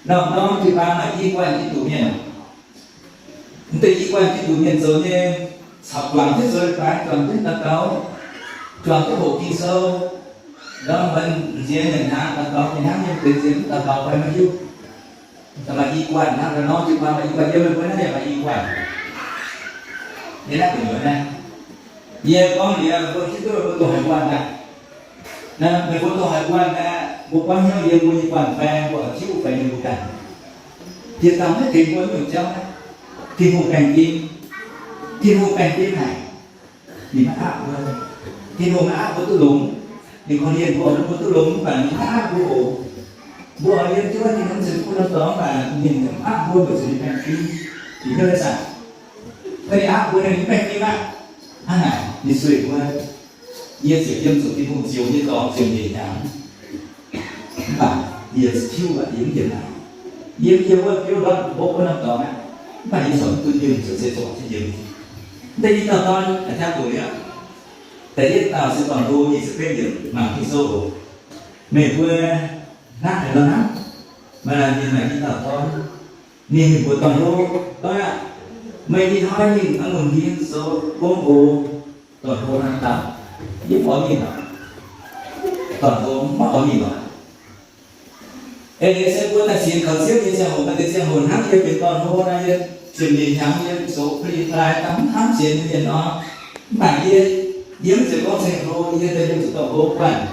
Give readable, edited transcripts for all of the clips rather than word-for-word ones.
nó thì ba là y quan cái tụ nhiên từ y quan cái tụ nhiên rồi như học làm thế rồi phải toàn thế là cao toàn cái bộ kỳ sâu đó mình riêng mình hàng là cao thì hàng nhưng từ riêng là cao phải mà yêu mà y quan nó là nó thì ba mà y quan yêu mình mới nói là y quan thế là cái này về con thì tôi chỉ tôi hải quan này nên về tôi hải quan là một bao nhiêu nhiều người quản về của chịu phải nhiều cảnh thì tao hết thì mỗi người trong thì một cảnh kim thì một cảnh kim này thì nó áp hơn thì một áp với tôi đúng thì con điền của nó với tôi đúng và nó áp của bộ điền chứ thì nó sẽ cũng nó đó và nhìn áp hơn của sự cảnh kim thì nó là sao cái áp của này cảnh kim á này đi suy qua nhiều sự dân sự thì một chiều như đó chiều gì nào và nhiều chiêu và điểm gì nào nhiều cái đó bố có năm đó và những sống tôi dừng sự sẽ chọn sẽ dừng đây tao con là theo tuổi á tại biết tao sẽ còn vô thì sẽ quen được mà khi sâu mình vừa nát thì nó nát mà là nhìn lại tao con nhìn mình vừa toàn vô đó ạ mình đi thôi nhìn ở nguồn hiên số bố bố toàn vô năng tạo giúp có gì nào toàn vô mất có gì nào ê sẽ quân là xin khẩn xếp như xe hồn cái xe hồn hát như cái toàn vô này chuyện gì nhắm như số phi lại tắm hát chuyện như nó mà kia diễm sẽ có xe hồn như thế nhưng toàn vô quan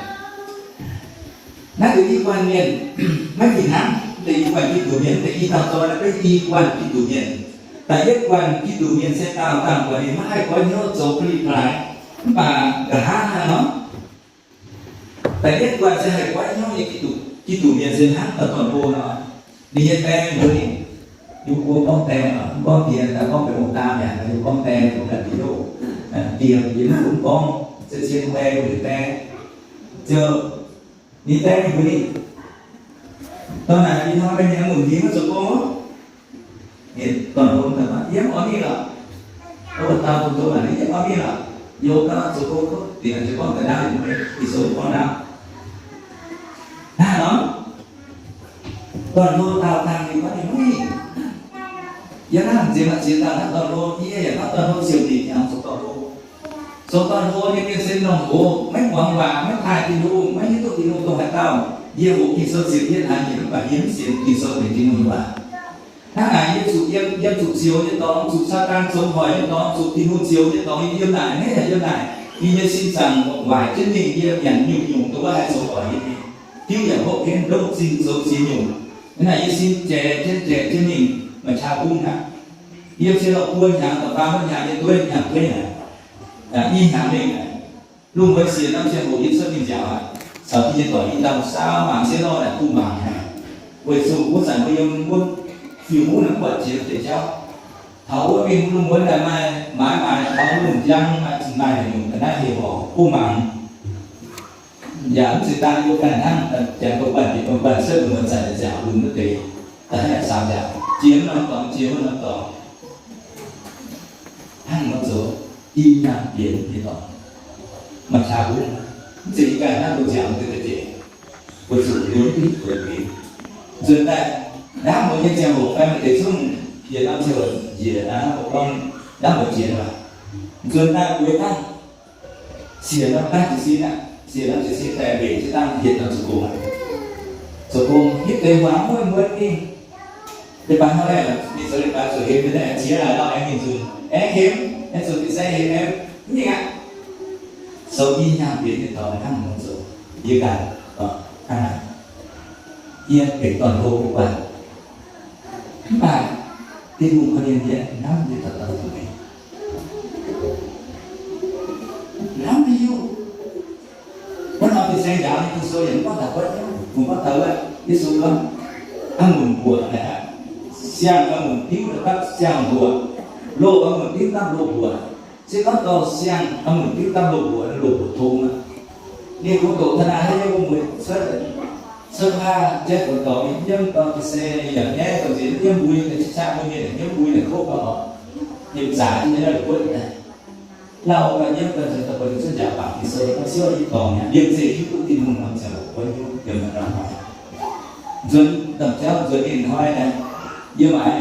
nó cứ đi quan niệm mấy gì nắm thì quan cái chủ niệm thì tao tôi là cái đi quan cái chủ niệm tại nhất quan cái chủ niệm sẽ tạo tạm của nó hay có nhớ số phi lại mà cả hai nó tại nhất quan sẽ hay có nhớ những cái chủ niệm sẽ hát ở toàn bộ nó đi hết tem rồi dùng cô con tem con tiền là con phải một tam nhà là dùng con tem cũng là ví dụ tiền thì nó cũng con sẽ xin tem để tem chưa đi tem thì đi tôi là đi thôi bên nhà mừng gì nó số cô hiện toàn bộ là bạn dám có đi là tôi tao tôi là đi dám có đi là vô cái số cô có tiền cho con cái nào thì số con nào đó toàn lô tao thằng thì có thể nói giờ nó làm gì mà chỉ là nó toàn lô như vậy nó toàn lô siêu tỷ nhau số toàn lô như cái sinh đồng hồ mấy hoàng vàng mấy thai thì đu mấy cái tôi thì đu tôi phải tao nhiều bộ kỳ sơ siêu thiên hạ nhiều và hiếm siêu kỳ sơ để tin như vậy nó là như chủ dân chủ siêu như đó chủ sa tan sống hỏi như đó chủ tin hôn siêu như đó như lại hết là như lại như xin rằng một vài chân hình như nhận nhung tôi hai số hỏi như thế thiếu nhận hộ khen đâu xin số xin nhung cái này như xin trẻ trên mình mà cha cung hả yêu xe lộ quân nhà tập ba mất nhà như tôi nhà thuê này y nhà mình này luôn với xìa năm xe hồ yên sơn mình chào sau khi tuổi đi đâu sao mà xe lo lại cung bằng này với sự quốc sản bây giờ muốn phiêu muốn nó bật chiếc để cho thấu mình luôn muốn là mãi thấu luôn răng mà chừng này thì mình phải hiểu bỏ cung bằng giảm sự tăng vô khả năng chẳng có bẩn thì còn bẩn sơ của mình sẽ giảm đúng được thì tại là sao giảm chiếm nó còn chiếm nó còn hàng nó số y nam biến thì còn mà sao cũng chỉ cả năng độ giảm từ cái gì với sự hướng đi của mình rồi tại đã một nhân trang bộ em để xuống hiện đang chờ gì đã một con đã một chiến rồi rồi ta cuối tăng xìa nó ta chỉ xin ạ xìa nó chỉ xin tại vì chúng ta hiện ở số cùng hít đầy quá mới đi để bán nó này là đi số điện bán số hiếm cái này chia là đâu em nhìn dùng em hiếm em số cái xe hiếm em như ạ sau khi nhà biến thì tao ăn một số như cả ăn này yên cái toàn bộ của bạn mà tin một con yên điện nó như thật là của mình lắm đi vô nó nói thì xe dạo thì số vẫn có thật quá cũng có thở ấy cái số đó ăn mừng của này sang ăn mừng tiếng được các sang của lô ăn mừng tiếng tam lô của sẽ có to sang ăn mừng tiếng tam lô của lô của thôn nên của tổ thân ai hay không mình sơ ha chết của tổ nhân con cái xe giờ nhé còn gì nhân vui cái cha bao nhiêu nhân vui là không có nhiệm giả như thế là quyết này lâu là nhân cần phải tập huấn cho giả bảo thì sơ nó siêu đi còn nhá điểm gì cũng tin mừng làm sao có nhiêu điểm mà nó hỏi dân tập theo dân điện thoại này như vậy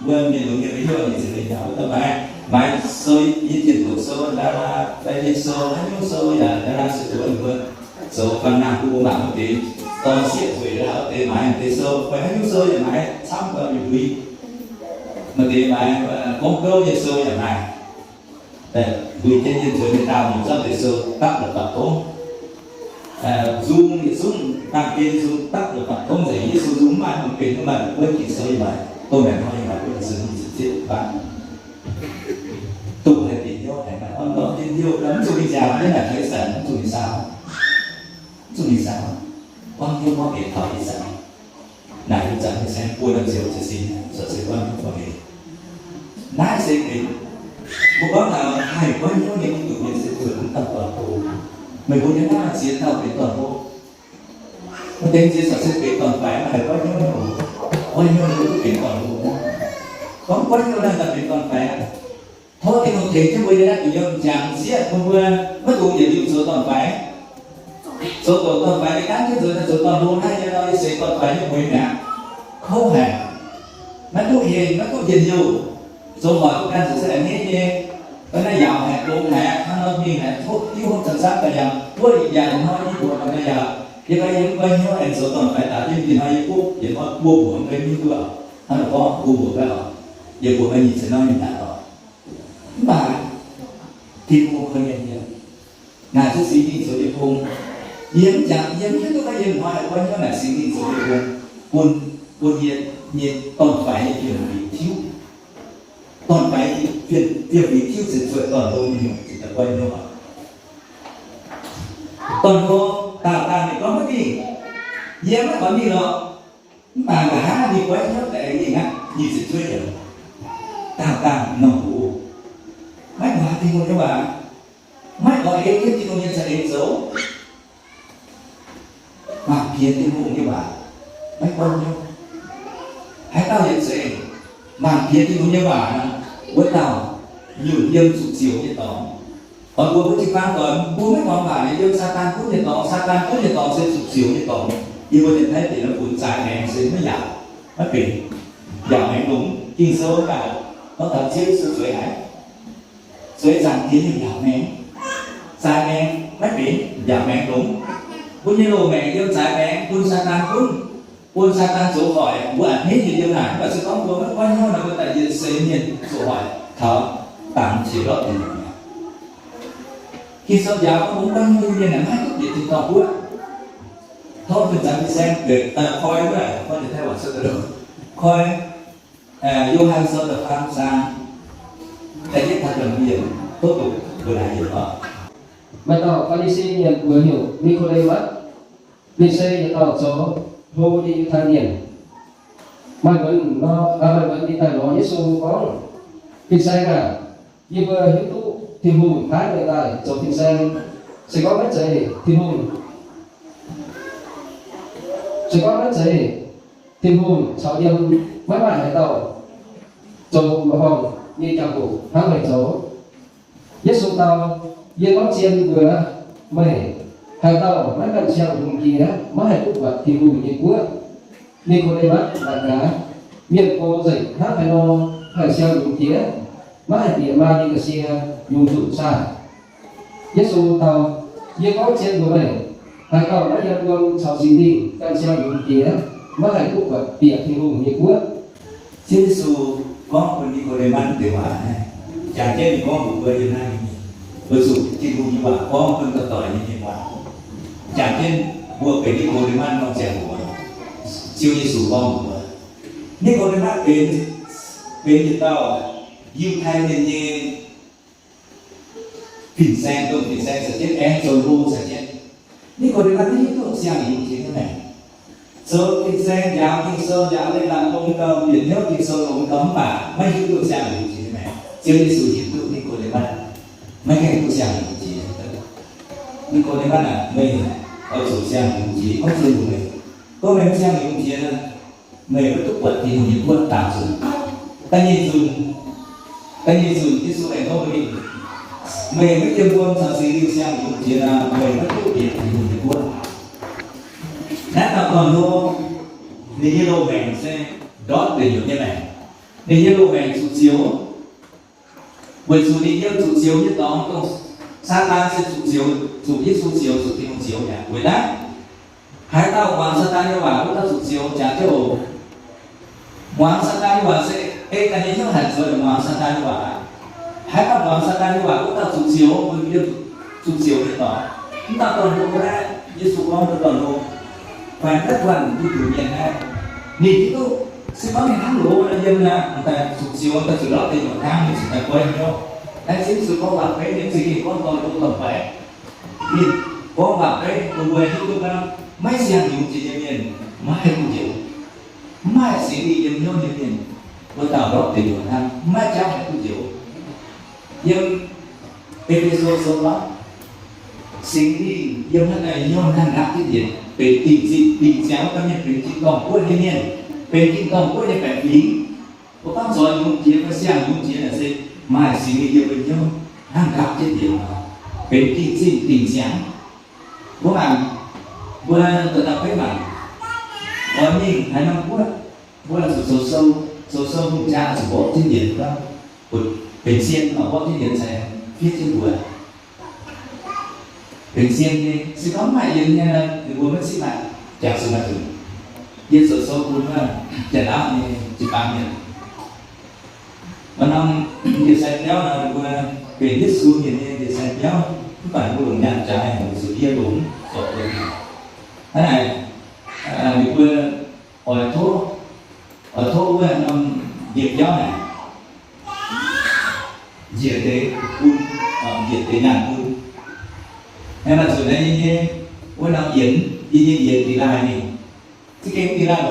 vừa miền núi như bây giờ thì sẽ giáo tập bài soi ý kiến của soi đã là phải đi soi hay không soi là đã là sự tuổi vừa số phần nào cũng bảo một tí to xiết tuổi là ở đây máy thì soi phải hay không soi là máy xong vào nhiều quý mà thì bài công cơ như soi là này vì trên nhân trường người ta mình rất để soi tắt được tập tốt zoom thì zoom tăng trên zoom tắt được tập không gì zoom mà không kể mà với chỉ soi bài tôi nói như vậy cũng là sự実bạn tụ là tình yêu này mà ông đó tình yêu lắm dù đi sao đấy là thấy sợ dù đi sao bao nhiêu món nghệ thuật đi sao này cũng chẳng thể xem cuối năm chiều chỉ xin sợ sẽ quan không có gì nãy sẽ kể một có nào hay bao nhiêu những tụ nhiên sẽ vượt tập toàn bộ mình muốn nhớ là chiến thao đến toàn bộ một tên chiến sẽ kể toàn phải mà hay bao nhiêu những kể toàn bộ có bao nhiêu lần tập đến toàn phải thôi thì không thể chứ bây giờ đã bị chẳng giết không vừa mất cùng nhiều dụng số toàn phải số tổ toàn phải cái cán chứ rồi là số toàn luôn hay cho nó sẽ toàn phải như mình nè không hề nó có hiện nhiều số hỏi của can sẽ là nghe như cái này giàu hạt luôn hạt nó như hạt thuốc chứ không thật xác là giàu thuốc thì giàu thôi như của nó giàu thì bây giờ bao nhiêu anh số toàn phải là trên tiền hai phút để nó mua buồn cái như vậy nó có mua buồn cái đó giờ của mình sẽ nói như thế nào mà thì mua khơi nhiều ngài sẽ suy nghĩ số địa phương yếm như tôi thấy yếm hoa bao nhiêu là suy nghĩ số địa phương quân nhiệt toàn phải là chuyện bị thiếu toàn phải việc bị thiếu sự vượt toàn đâu nhiều chỉ là bao nhiêu mà toàn cô tạo thì có mất gì yếm nó có gì đó mà cả hai đi quay nhớ cái gì ngắt nhìn sự chơi được tạo nồng đủ mấy bà thì ngồi cho bà mấy gọi đến thì công nhân sẽ đến dấu mà kia thì ngủ như bà mấy con nhau hãy tao hiện sẽ mà kia thì ngủ như bà với tao nhiều dân sụt xỉu như đó còn bố với chị Phan còn bố mấy con bà này dân Satan cũng như đó Satan cũng như đó sẽ sụt xỉu như đó nhưng mà nhìn thấy thì nó cuốn dài này sẽ mới dạo nó bị dạo này đúng kinh sâu cả nó thật chế sự sưởi hải sưởi rằng kiến thì dạo nén xa nén mấy biển dạo nén đúng cũng như đồ mẹ yêu xa nén quân Satan số hỏi bữa ăn hết thì yêu hải và sự có của nó quan nhau là người tại diện sẽ nhìn số hỏi thở tạm chỉ lót thì khi sau giáo có muốn bao nhiêu như là hai chút gì thì tỏ bữa thôi mình chẳng đi xem để coi với lại coi để theo bản sự được coi Johann Sơ được tham gia để nhất thật là nhiều tốt tục vừa đại hiểu đó mà tỏ Pharisee nhận vừa hiểu Nicodemus lịch xây nhận tỏ số hô đi thanh niên mai vẫn đi tại đó Giêsu có kinh xe cả như vừa hiểu tu thì hùng thái người ta chỗ kinh xe sẽ có mấy giây thì hùng cháu điên mấy bạn hải tàu chỗ mà phòng như chào cụ tháng bảy chỗ Giêsu tàu yên bóng chiên vừa mày hải tàu mấy bạn treo vùng kia mấy hải cụ vật thì hùng như quốc Nicodemus đại cá miệng cô dậy hát phải lo hải treo vùng kia mấy hải địa ma đi cái xe dùng chủ xa Giêsu tàu yên bóng chiên vừa mày hải tàu mấy dân quân cháu gì đi cần treo vùng kia mấy hải cụ vật tiệm thì hùng như quốc Giêsu có một Nicodemus để mà chàng trên có một người như này vừa dụ trên vùng như vậy có một cơn cờ tỏi như vậy chàng trên vừa cái Nicodemus nó trẻ của siêu Giêsu có một người Nicodemus đến như tao yêu thay nên như phỉnh sen sẽ chết em rồi ru sẽ chết Nicodemus thấy tôi xem gì thế này sơ kinh sen giáo lên làm công cơm điện nước kinh sơ công cấm mà mấy cái tôi xem gì thế này chưa đi sử dụng tự Nicodemus mấy cái tôi xem gì Nicodemus là mình ở chỗ xem gì có chơi của mình có mấy xem gì nữa mình có tục vật thì những quân tạo dùng ta nhìn dùng cái số này không bị mình mới tiêm quân sau khi đi xem gì là mình có tục điện thì những quân đã tạo còn luôn Nếu như lô vàng sẽ đót về nhiều như này. Nếu như lô vàng sụt chiếu, bởi dù đi yêu sụt chiếu như đó, Satan sẽ sụt chiếu, sụt ít sụt chiếu, sụt thì không chiếu nhỉ. Bởi đó, hai tao hoàng Satan như bảo, cũng ta sụt chiếu, chả theo ổ. Hoàng Satan như bảo sẽ, ê, ta nhìn nhau hẳn rồi là hoàng Satan như bảo. Hai tao hoàng Satan như bảo, cũng ta sụt chiếu, bởi vì sụt chiếu như đó. Chúng ta còn hộ ra, Giê-xu con ta còn hộ. Và rất gần đi thử nhận ha. Nhìn itu sebab yang lu ada yang na entah suciwan ta sudah ada yang tham thì ta quen nhau. Đấy chính sự có gặp cái những gì con tôi cũng cần phải. Nhìn có gặp cái tôi quen chúng tôi đang mấy xem những gì như miền mai cũng chịu mai sẽ đi những nhau như miền tôi tạo đó thì những tham mai cháu phải cũng chịu. Nhưng episode số đó sinh đi nhưng mà này nhau đang gặp cái gì về tình chéo các nhân về chính công của thiên nhiên về chính công của nhân bản lý có các rồi những chuyện nó xem những chuyện là gì mà suy nghĩ nhiều với nhau hàng gặp trên điểm về tình chéo của bạn vừa tự tập với bạn có nhìn hai năm vừa là số sâu vùng cha số bộ trên điểm đó về xiên mà bộ trên điểm sẽ viết trên buổi Bình xiên thì sẽ có mãi yên nha thì bố mất xí lại chào sự mặt thử yên sổ sâu cũng là chả đá thì chỉ bằng nhận và năm thì sẽ kéo là về nhất xuống nhìn thì sẽ kéo không phải vô đồng nhàn trái một sự yên đúng sổ đúng thế này vì vừa ở thô vừa năm diệt gió này diệt tế quân diệt tế nhàn quân em là từ đây như bữa nào diễn gì thì lại này cái game thì là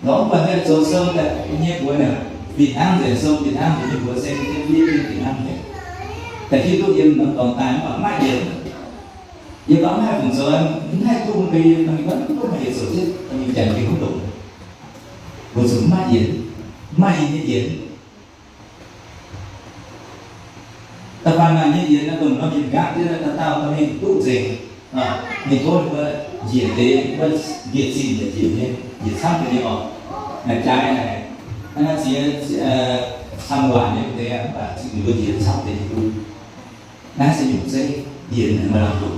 đóng qua cái số sâu là như bữa nào Việt Nam để sâu Việt Nam thì bữa xem cái video Việt Nam này tại khi tôi diễn nó còn tài nó mãi diễn giờ có hai phần số em hai tuần thì mình vẫn có phải số chứ mình chẳng cái không đủ một số mãi diễn ta ban là như vậy nó còn nó nhìn gác chứ ta tao ta nên tốt gì thì thôi vừa diễn tế vừa diễn gì để diễn lên diễn sắp thì đi họ là trai này anh chỉ tham quan như thế và chỉ vừa diễn sắp thì đi nó sẽ dùng dây diễn mà làm đủ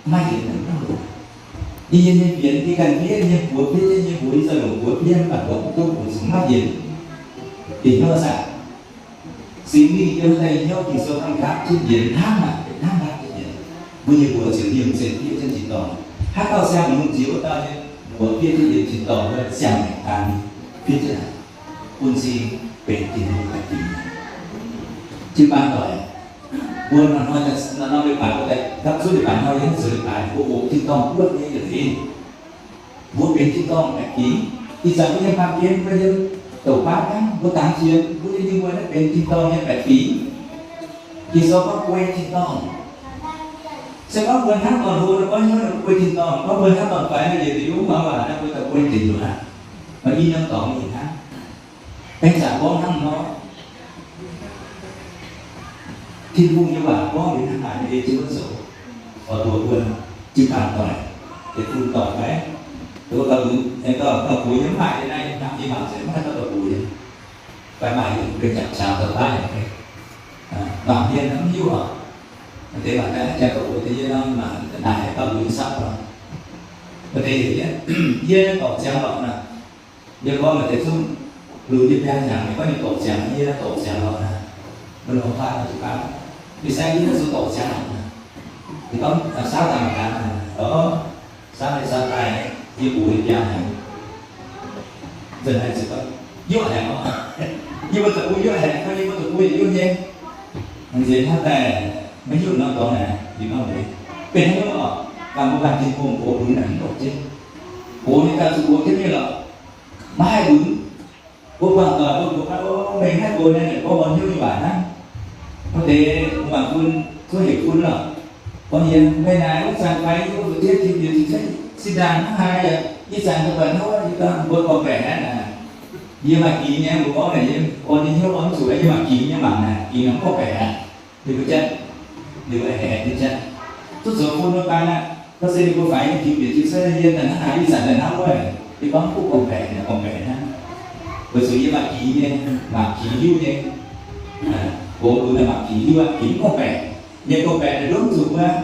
mai diễn nó đủ đi như diễn thì cần biết như của biết như của giờ của biết và của tôi cũng dùng mai diễn thì nó sao suy nghĩ yêu thầy nhau thì số thằng khác trên diễn tham là trên diễn bây giờ của chữ điểm sẽ viết trên chỉ tỏ hát tao xem một chiếu của tao như của viết trên diễn chỉ tỏ và xem này tàn viết trên này quân si về tình một cái tình chứ ban rồi buồn là nói là nó bị bản của đấy các số địa bản nói đến số địa bản của bộ thiên công bước như là gì bộ biến thiên công là ký thì giờ bây giờ phạm kiến bây giờ tổ ba tháng có tám chuyện có liên quan đến bên thiên công hay phải phí thì do có quay thiên công sẽ có quên hát còn luôn nó có nhớ là quay thiên công có quên hát còn phải là gì thì đúng không là nó quay tập quay tiền rồi hả mà đi nó còn gì hả anh giả có năm nó thiên vung như bà có đến hàng hải đi chưa có sổ ở tuổi quên chưa càng tỏi để phun tỏi cái tôi tao cuối nhấn mạnh đến đây làm gì bảo sẽ mất tao cuối phải bài cái chặt chào tờ tay này bảo nhiên lắm nhiều à thế bạn đã cha cậu thế giới đó mà đại tao bị sắp rồi và đây thì dê tổ trang lợn nè giờ con mà thấy không lùi đi ra rằng có những tổ trang như là tổ trang lợn nè mình không phải là chủ cáo vì sao như nó số tổ trang lợn nè thì có 6 tầng cả ở sao này sao tài như bụi ra này giờ này sẽ có vô hạn không nhưng mà tự vô hạn coi như mà tự vui vô nhé mình dễ hát tài mấy chỗ nó có nè thì nó vậy bên đó ở và một bạn thì cùng cổ đúng là tổ chứ cổ như ta sự thế như là mai đúng cô hoàn toàn cô mình hát cô này có bao nhiêu như bạn á có thể mà phun có thể phun là có nhiên bên này lúc sang bay có một tiết thì sẽ xin đàn hai là như sang các bạn nói chúng ta vừa có vẻ là nhưng mà kỳ nha một có này còn như hiếu bóng chủ ấy nhưng mà kỳ nha bạn này kỳ nó có vẻ thì có chân thì có hẻ thì chân chút số phun nó tan á nó sẽ đi có phải thì việc chứ sẽ nhiên là nó hai đi sản là nó vậy thì có cũng còn vẻ ha bởi vì mà kỹ nhé mà kỹ hưu nhé bố tôi là mà kỹ hưu kỹ còn vẻ nhưng còn vẻ là đúng dùng á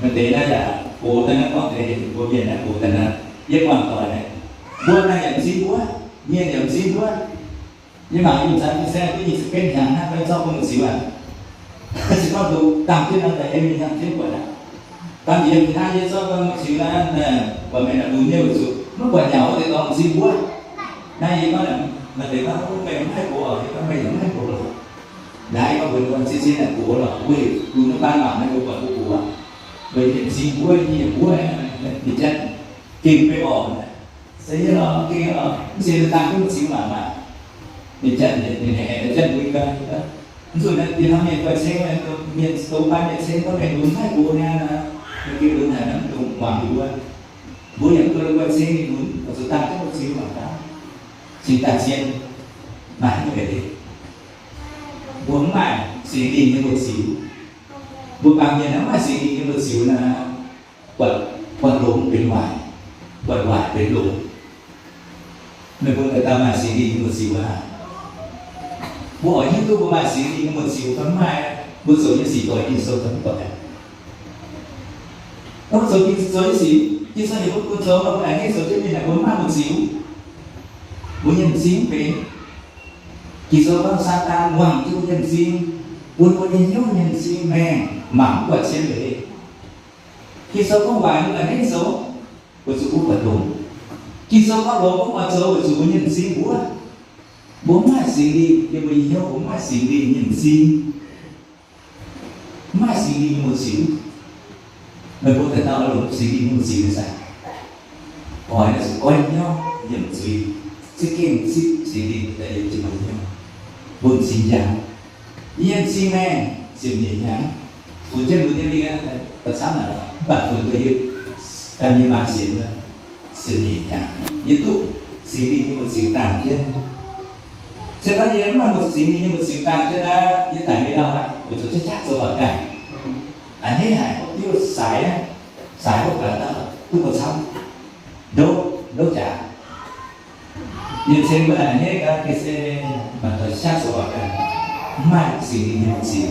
mình để ra là bố ta nó có thể bố biển là bố ta là rất hoàn toàn này bố ta nhận gì bố nhiên nhận gì bố nhưng mà mình sao đi xe cái gì sẽ kén hàng ha bên sau không một xíu à chỉ có đủ tạm chứ là em mình làm thế quả là tạm gì thì hai giờ sau con một xíu là và mẹ là đúng nhiều rồi nó quả nhỏ thì còn gì bố nay có là mà để có mẹ không hay bố ở thì có mẹ không hay bố rồi đấy có bên con xin là bố là ui nó ban bảo này của bố bởi vì xin bố như bố thì chân kim cái bò này xây nó kia xin tăng cái một xíu mà thì chân thì chân nguy cơ đó rồi là thì nó miền quay xe này miền số ba miền xe có thể đúng hai bố nha là cái đúng là nó đúng hoàng đúng không bố nhận tôi quay xe thì đúng và số tăng cái một xíu mà đó xin tăng xin mà như vậy thì muốn mà suy nghĩ như một xíu một bằng nhiên nó mà suy nghĩ như một xíu là quật lũng bên ngoài quật ngoài bên lũng người ta mà suy nghĩ như một xíu à bộ hỏi những tôi mà suy nghĩ như một xíu tấm mai một số những gì tôi đi sâu tấm tội một số những số những gì chứ sao những con số mà có ai nghe số trên mình là muốn mang một xíu muốn nhân xíu về chỉ số con Satan hoàng cho nhân sinh muốn có nhân sinh mẹ mỏng của trên về khi số con vài là hết số của sự của đúng khi số con đồ có mà số của sự nhân sinh của bố mà suy đi thì mình hiểu bố mà suy đi nhân sinh mà suy đi một xíu người bố thể tạo ra một suy đi một xíu là sao hỏi là sự quen nhau nhận suy sự kiên suy đi tại vì chỉ bằng nhau buồn xin chàng yên xin nghe xin nhẹ nhàng phụ chân của nhân đi á tại sao là bạn phụ tôi yêu ta như mà xin nhẹ nhàng như tụ xin đi như một sự tàn chân sẽ có gì mà một xin đi như một sự tàn chân á như tại vì đâu á một chỗ chết chắc rồi ở cả anh hết hải tiêu xài một lần đó tôi còn xong đâu trả nhưng xem là hết cái xe mà tôi chắc rồi cả mai xử lý như một xíu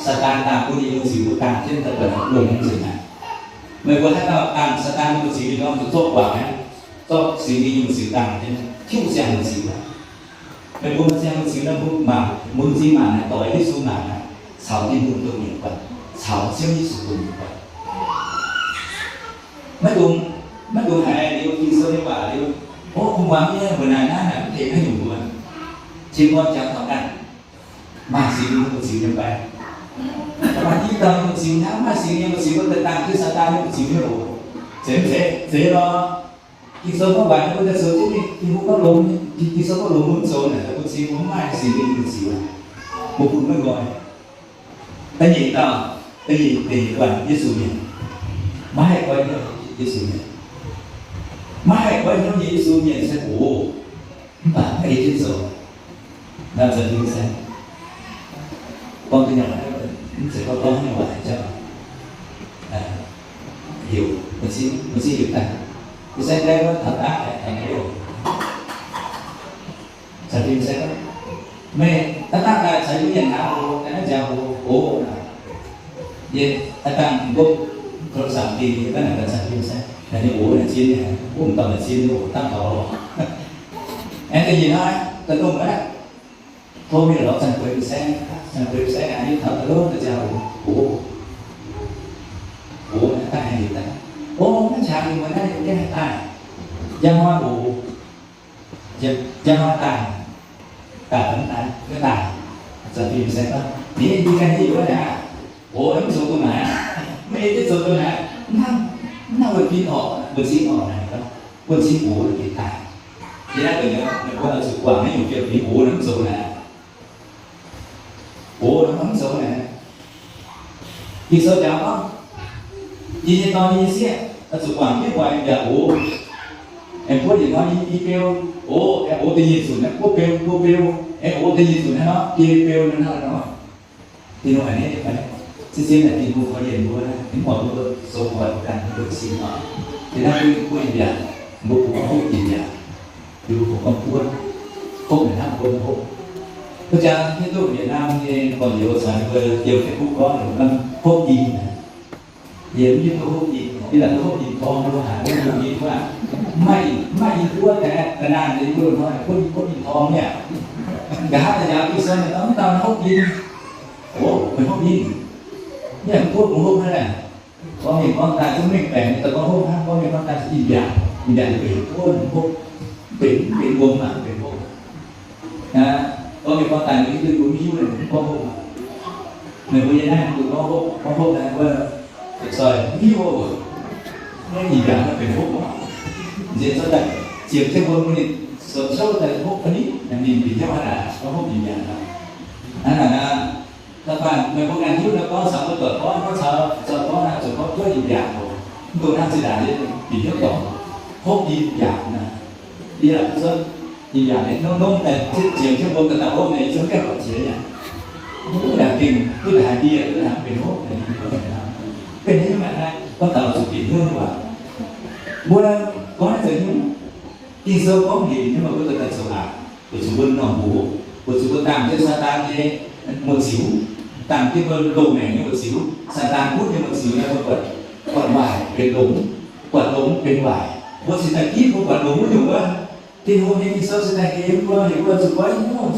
Satan làm có gì một xíu càng trên thật là đuổi những gì này người có thấy nào càng Satan một xíu thì nó tốt quả ấy tốt xử lý như một xíu càng trên thiếu xem một xíu người muốn xem một xíu nó mà muốn gì mà này tối cái số mà này sáu thiên đường tôi nhiều quần sáu siêu như số nhiều quần mấy đúng này điều khi sơ như bà điều không quán như bữa nay là có thể nó nhiều luôn chỉ con chẳng thảo đàn mà xí đi một xíu như vậy mà chỉ tầm một xíu tháng mà xí đi một xíu có thể tăng chứ sao ta một xíu như đủ dễ lo khi sơ có bạn có thể sơ chứ đi thì cũng có lùng khi sơ có lùng muốn sơ này là một xíu muốn mai xí đi một xíu một phút mới gọi tại vì tao tại vì bạn Giêsu nhỉ mai coi như Giêsu nhỉ mai coi như Giêsu nhỉ sẽ ủa bạn hay trên rồi làm sao như thế con tôi nhận lại sẽ có con như vậy cho hiểu mình xin hiểu ta cái xe đây có thật ác này thành hiểu sản phim sẽ mẹ ta ta là sẽ những nhận nào cái nó giàu ố vậy ta tăng cũng còn sản phim thì cái này là sản phim sẽ là những ố là chiên này cũng tầm là chiên ố tăng khẩu em cái gì nói tấn công đấy thôi bây giờ đó sản phim sẽ ai thật lớn là giàu ố ta hay gì ta nó chả gì mà đây cái này tài giang hoa ố giang hoa tài cả tấn tài cái tài sản phim sẽ có đi cái gì đó nè em số tôi mà mấy cái số tôi nè năm vừa pin họ vừa xin họ này đó vừa xin ố là cái tài thế là người nó có sự quản mấy nhiều chuyện thì ố lắm số này ố nó lắm số này thì số cháu không gì như to như xe là sự quản biết ngoài nhà ố em có gì nói đi kêu ố em ố tự nhiên xuống nó cô kêu em ố tự nhiên xuống nó kia kêu nó thì nó phải đấy phải xin là tiền mua có tiền mua đấy những mọi người số gọi của càng được xin họ thì nó cứ quên tiền một cuộc hôn gì vậy từ của con quân không phải làm quân hôn thực ra như tôi ở Việt Nam thì còn nhiều sản vừa nhiều cái cũng có được năm hôn gì nhiều như tôi hôn gì như là tôi hôn gì con luôn hả hôn gì các bạn mày thua cái đàn đấy tôi nói hôn gì con nhỉ cả là giáo đi sơn này tao tao hôn gì ủa mày hôn gì như là tôi cũng hôn hay là con mình con ta chúng mình bèn tao có hôn ha con mình con ta sẽ gì vậy gì vậy bị hôn bị buồn mà bị buồn có những con tài những cái túi này cũng có hộp người bây giờ này cũng có hộp này vừa rồi nhiều nó nhìn cả nó phải hộp diễn cho đây chiều thêm một cái sớm sâu tại hộp cái này nhìn thì theo là có hộp gì vậy là các bạn người có ngàn chút nó có sáu cái có sợ có là rồi có gì vậy tôi đang chỉ là để hiểu rõ hộp gì vậy nè đi là sơn thì giả đấy nó là chiều trong bộ tận hôm này chúng các bạn chế nhỉ cũng là tìm cứ là đi cứ làเป็นhốt nàyเป็นthế mà này có tạo sự kiện hơn quá mua có là những khi sơ có gì nhưng mà có tận sầu ảo của chúng quân nòng bố của chúng quân tạm cho Satan như một xíu tạm cái bên đầu này như một xíu Satan hút như một xíu như một quạt vải bên đúng quạt đúng bên vải một sự tài kíp một quạt đúng nhiều quá thì hôm nay sao sẽ này cái vừa thì vừa sự quấy nhau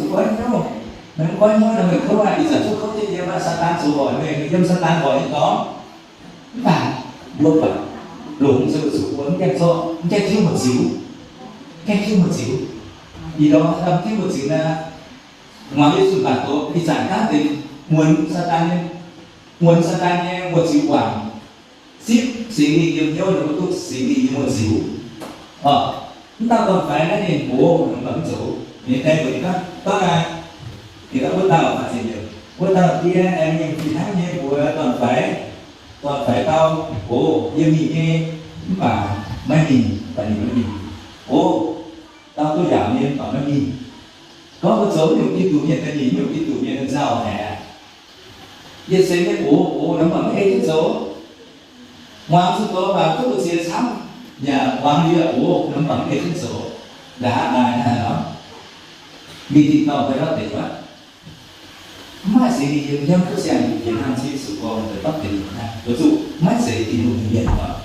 nó quấy nhau là mình không lại sản xuất không thể gì mà Satan số hỏi về người dân Satan hỏi những đó và một vật lủng sự quấn kẹp cho kẹp thiếu một xíu vì đó làm thiếu một xíu là ngoài cái sự bản tố thì giải khác thì muốn Satan nghe một xíu quảng ship xí nghĩ nhiều nhau là một chút xí nghĩ một xíu chúng ta còn phải là nền bố bằng chỗ nên đây với các đó là thì các bước đầu mà gì được bước đầu kia em nhìn thì thấy như của còn phải tao bố yêu nhị nghe và mấy mình tao tôi giảm nên bảo nó nhìn có một số những cái tủ nhận ta nhìn những cái tủ nhận làm sao hả giờ xem cái bố nó bằng cái hết số ngoài số đó vào có một xe sắm nhà quan địa nó bằng cái số đã này đó vì thì tao phải đó để quá mà sẽ đi nhiều nhóm các xe Việt Nam sẽ sự còn phải bắt tiền ví dụ mắt sẽ đi một miền đó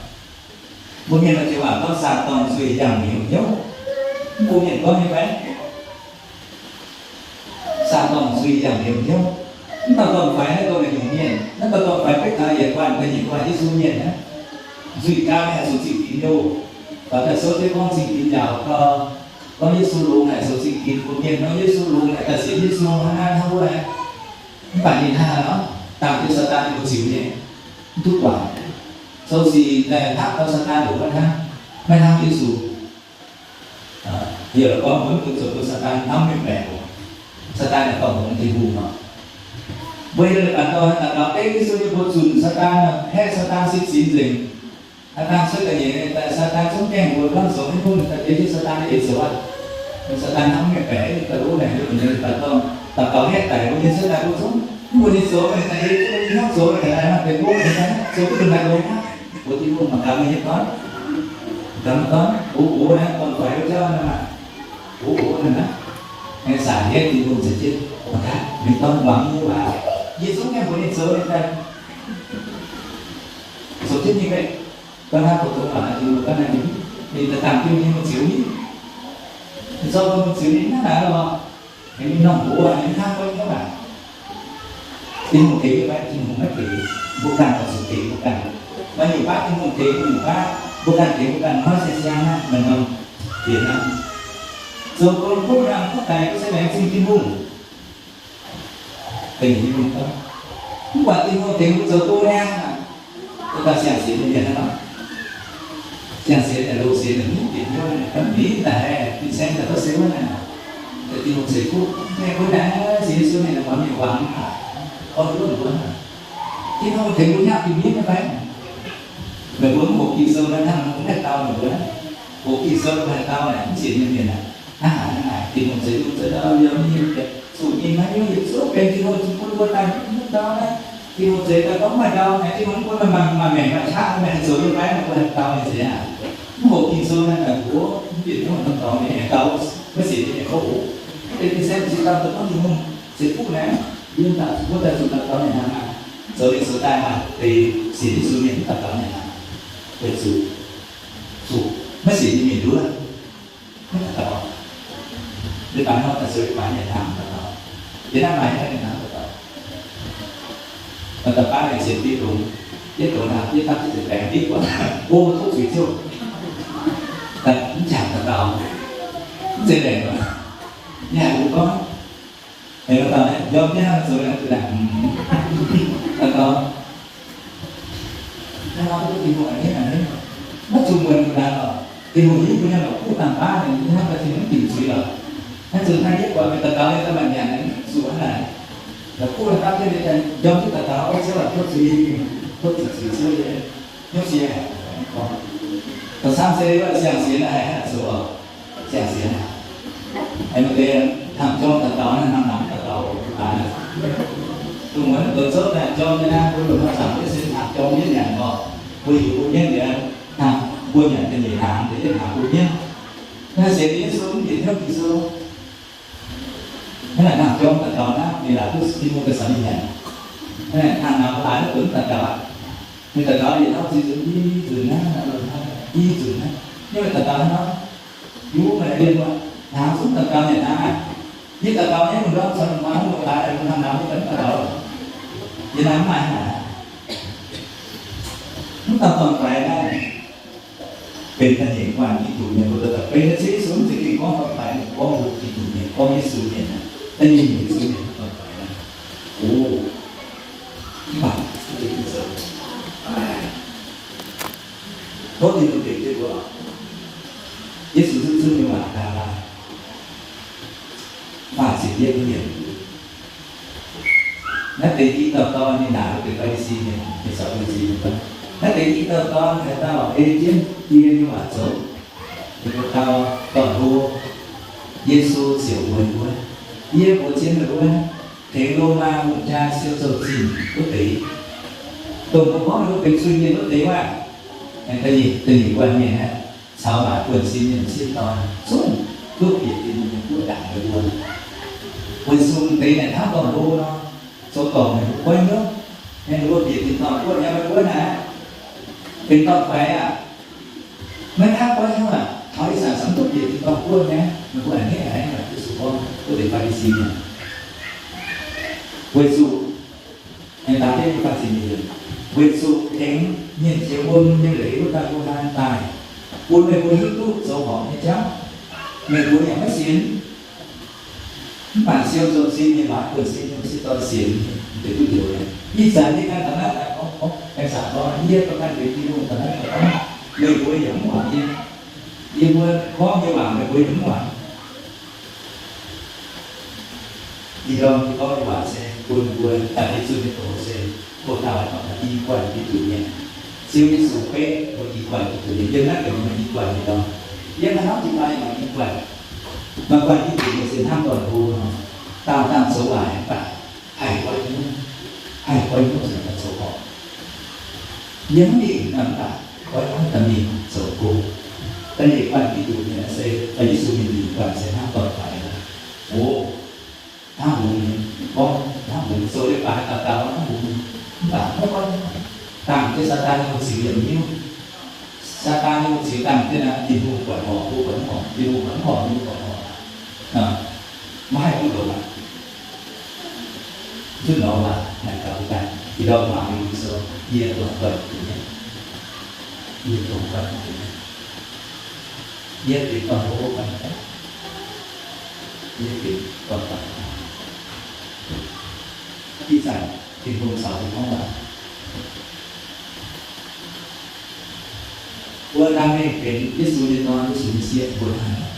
một miền là chỉ bảo có sạt toàn suy giảm nhiều nhớ một miền có như vậy sạt toàn suy giảm nhiều nhớ chúng ta còn phải là câu này nhiều miền nó còn phải cách thay giải quan cái gì quan cái số miền á duy cao này số chỉ tín đâu và cái số cái con chỉ tín nào có Giêsu luôn này số chỉ tín của miền nó Giêsu luôn này cả sĩ Giêsu ha không có bạn nhìn ha đó tạo cho Satan một xíu nhé tốt quả sau gì là tháp cho Satan đủ các ha mấy năm Giêsu giờ là có muốn tự sự của Satan 50 bè Satan là còn một cái vùng mà bây giờ bạn tôi là đó cái Giêsu như một dùn Satan hết Satan xin gì Satan sẽ là gì tại Satan chống kèm của con số hay không người ta chế cho Satan để số Satan 50 bè người ta đủ này được bạn không tập có hết tại có nhân Satan cũng sống một đi số này tại cái hát số này là cái bố này số cái đường này luôn á bố chỉ luôn mà cảm ơn hết toán bố này còn phải cho mà bố này đó nghe xả hết thì luôn sẽ chết mà cả mìnhต้องหวังnhư là Giêsu nghe một đi số này đây số chết như vậy con hát của tôi bảo là từ con này thì ta tạm tiêu như một xíu nhỉ do một xíu nhỉ nó là rồi cái nòng bố là những khác với các bạn tin một thế các bạn tin một mất thế vô càng có sự thế vô càng và nhiều bác tin một thế nhiều bác vô càng thế vô càng nói sẽ sang ha mình không Việt Nam rồi con vô càng có tài có sẽ bén xin tin hùng tình như không không không phải tin một thế giờ tôi đang chúng ta sẽ xịn như thế nào sẽ xịn là đâu xịn là những chuyện thôi tâm lý là đi xem là có xíu này để tin một giây phút nghe có đã xíu xíu này là có nhiều quán con luôn luôn chứ không thể muốn nhắc thì biết nó phải người muốn một kỳ sơ nó thằng cũng là tao nữa một kỳ sơ là tao này cũng chỉ như thế này thì một giây phút sẽ đâu giống như vậy sụt nhìn mấy cái việc số bên thì thôi chúng tôi tay nước đó đấy thì một giây ta có mà đâu này thì không có mà mẹ mà sát mẹ sửa như cái mà tao này sẽ một kỳ sơ này là của chuyện nó tầm tầm này tàu mới xịn thì khổ thì xem chỉ tao nó dùng không xịn phúc nè nhưng ta chúng ta dùng tao này nào rồi đến số tai mà thì xịn thì số miệng tao này nào về số mới xịn thì miệng đứa mới tao để bạn họ là sự bạn nhận hàng tao để năm này hay nào tao và tập ba này xịn đi đúng biết chỗ nào biết ta chỉ bẻ biết quá ô thuốc gì chưa ta cũng chẳng thật đâu dễ đẻ mà nhà cũng có thì nó tao do nhá rồi là tự làm thật không nó có cái tình huống như này mất chung mình là ở tình huống như là cũng làm ba này nó là thì nó tìm suy rồi nó dừng hai nhất qua cái tờ cáo lên các bạn nhà này xuống này là khu là ta cái này do cái tờ cáo sẽ là thuốc gì thuốc gì xưa vậy thuốc gì này còn sang xe là sang xe này là sửa sang xe này em cái thằng cho tờ cáo là năm tờ cáo tôi muốn tôi chốt này cho nên là tôi được sản cái sinh hoạt cho những nhà ngọ quy hữu nhân để thằng quân nhận cái gì hàng để làm quân nhân nó sẽ đi xuống thì theo kỳ số thế là thằng cho tờ cáo đó thì là tôi đi mua cái sản phẩm thế này thằng nào lại nó tưởng tờ cáo nhưng tờ cáo thì nó chỉ giữ đi từ nó đi từ nó nhưng mà tờ cáo nó vú mà lại liên quan thằng xuống tờ cáo này là với tờ cáo nhé mình đó sao mình nói một lại mình thằng nào cũng tính tờ cáo vậy là mai hả chúng ta còn phải đâyเป็นท่านเห็นความที่ถูกเนี่ยเราจะเป็นสิ่งสูงสิ่งที่ก้องไปก้องรู้ที่ถูกเนี่ยก้องยิ่งสูงเนี่ยนะแต่ยิ่งสูงเนี่ยต่อไปนะโอ้บ้าที่ที่สุดเพราะที่เราเด็กได้ว่ายิ่งสูงซึ่งมีมาตาลาว่าสิ่งเยี่ยมเยี่ยมนักเตะที่ต่อตอนนี่หนาเราเป็นไปซีเนี่ยเป็นสาวไปซีเนี่ยนักเตะที่ต่อตอนแต่ตาบอกเอเจนต์ที่นี่ว่าโซ่ที่เขาต่อรู้เยซูเสียวมวยด้วยเยี่ยมหัวเชียนด้วยเทโลมาหมู่จ้าเสียวโซ่จีนก็ตีตรงกับเขาเราเป็นสุญญก็ตีว่าแต่ตีวันเนี่ยฮะชาวบ้านควรซีเนี่ยซีตอนสุ่มลูกเปียกที่มันพูดด่าไปด้วยวันสุ่มตีเนี่ยถ้าต่อรู้เนาะsố còn này cũng quên nữa nên có việc thì tao quên nhà mình quên nè thì tao phải mấy tháng quên không à hỏi sản phẩm tốt việc thì tao quên nhé mình quên cái này là cái số con có thể phải đi xin nè quên số người ta biết phải xin nhiều quên số kén nhìn chiều quân như lễ của ta cô ta tài quân này quân hít lúc số họ như cháu người quân nhà mới xin bạn siêu rồi xin thì bạn vừa xin thì tôi xin để tôi hiểu này ít sản thì căn thằng là có em sản đó ít có căn về tiêu thằng là có người cuối giống hoàn đi nhưng mà có như bạn người cuối giống hoàn đi đâu thì có cái bạn sẽ buồn tại cái sự tổ sẽ một nào là đi qua cái chủ nhà siêu cái số phê một đi qua cái chủ nhà dân nát kiểu mà đi qua thì đâu dân nó chỉ qua mà đi qua mà quanที่ถึงเส้นทางก่อนรูเนาะตามสวายไปให้ไว้ก็จะเป็นโสภณยังมีน้ำตาไว้ให้ตมีโสกูแต่ในวันที่ดูเนี่ยเซอายุสุนิดีกว่าเส้นทางต่อไปนะโอ้ถ้าบุญก็ถ้าบุญโซได้ไปตาถ้าบุญตาไม่ก็ต่างที่ซาตานมันสิ่งอย่างนี้ซาตานมันสิ่งต่างที่นะยินหูปวดหัวหูปวดหัวยินหูปวดหัวยินหูปวดหัวไม่ให้ผู้โดนซึ่งเราว่าในการการที่เราหวังมีโซ่เยี่ยตรงกันเยี่ยตรงกันเยี่ยติดต่อโลกกันเยี่ยติดต่อกันที่ใส่ที่พวกสาวที่ห้องเราว่าทำให้เป็นยิสุนินอนยิสุนิเสียบนหัน